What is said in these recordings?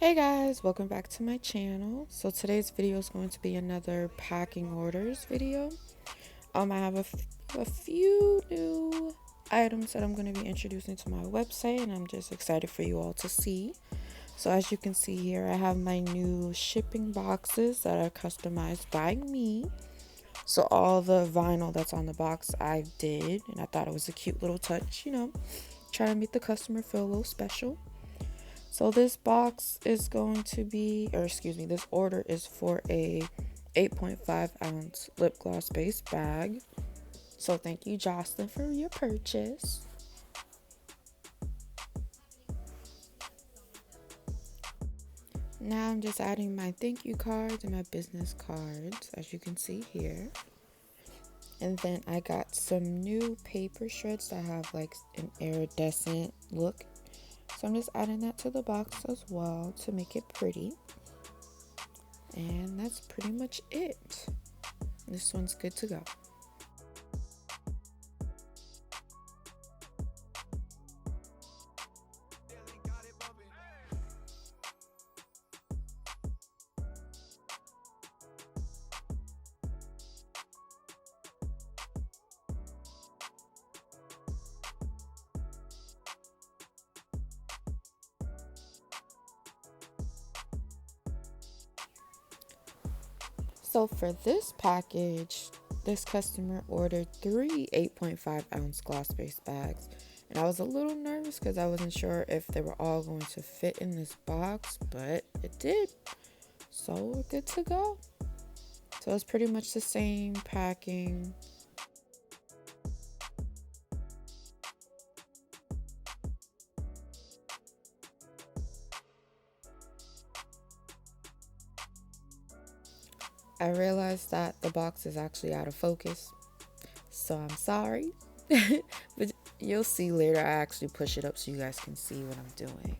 Hey guys, welcome back to my channel. So today's video is going to be another packing orders video. I have a few new items that I'm going to be introducing to my website, and I'm just excited for you all to see. So as you can see here, I have my new shipping boxes that are customized by me. So all the vinyl that's on the box I did, and I thought it was a cute little touch, trying to make the customer feel a little special. So this box is going to be, or excuse me, this order is for a 8.5 ounce lip gloss base bag. So thank you, Jocelyn, for your purchase. Now I'm just adding my thank you cards and my business cards, as you can see here. And then I got some new paper shreds that have like an iridescent look. So I'm just adding that to the box as well to make it pretty. And that's pretty much it. This one's good to go. So for this package, this customer ordered 3 8.5 ounce glass base bags. And I was a little nervous because I wasn't sure if they were all going to fit in this box, but it did. So we're good to go. So it's pretty much the same packing. I realized that the box is actually out of focus, so I'm sorry. But you'll see later, I actually push it up so you guys can see what I'm doing.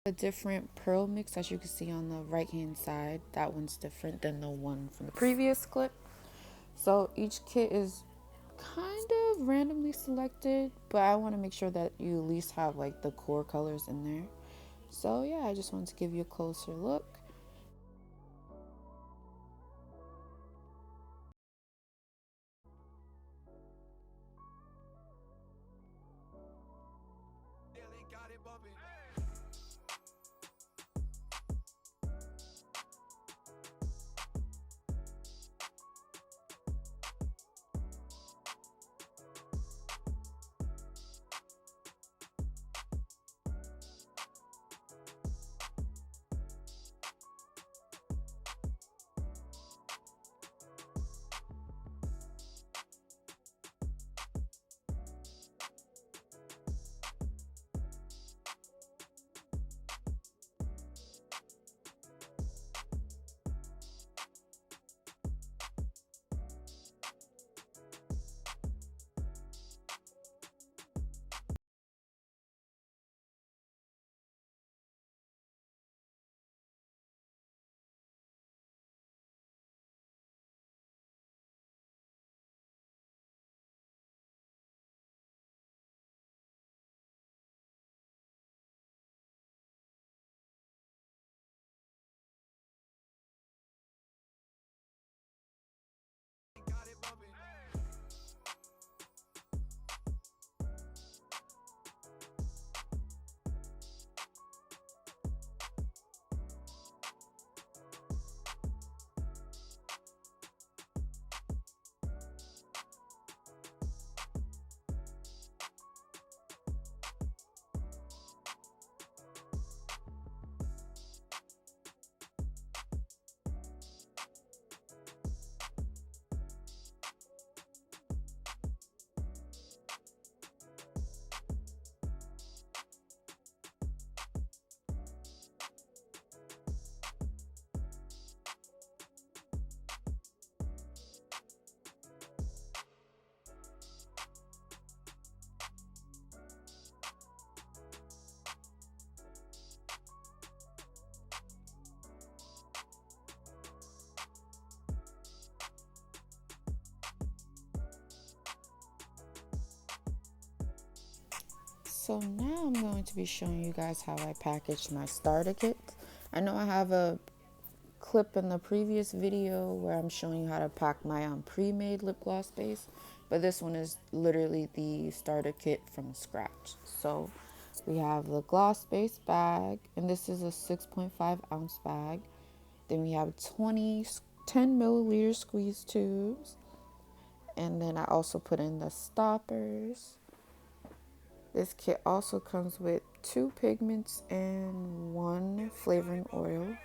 A different pearl mix, as you can see on the right hand side. That one's different than the one from the previous clip. So each kit is kind of randomly selected, but I want to make sure that you at least have like the core colors in there. So yeah, I just wanted to give you a closer look. So now I'm going to be showing you guys how I packaged my starter kit. I know I have a clip in the previous video where I'm showing you how to pack my pre-made lip gloss base, but this one is literally the starter kit from scratch. So we have the gloss base bag, and this is a 6.5 ounce bag. Then we have 10 milliliter squeeze tubes, and then I also put in the stoppers. This kit also comes with 2 pigments and 1 flavoring oil,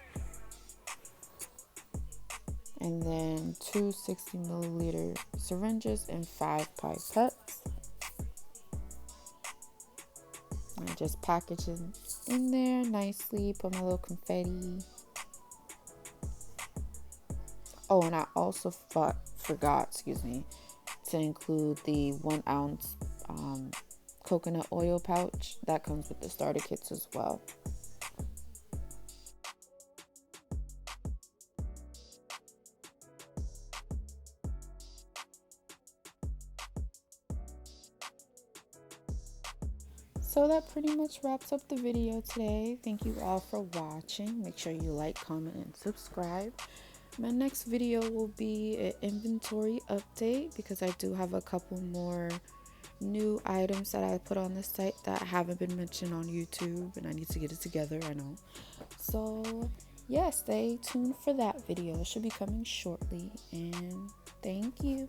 and then 2 60 milliliter syringes and 5 pipettes. I just package it in there nicely, put my little confetti. Oh, and I also forgot, to include the 1 ounce coconut oil pouch that comes with the starter kits as well. So that pretty much wraps up the video today. Thank you all for watching. Make sure you like, comment, and subscribe. My next video will be an inventory update because I do have a couple more new items that I put on the site that haven't been mentioned on YouTube, and I need to get it together, I know. So yeah, stay tuned for that video. It should be coming shortly, and thank you.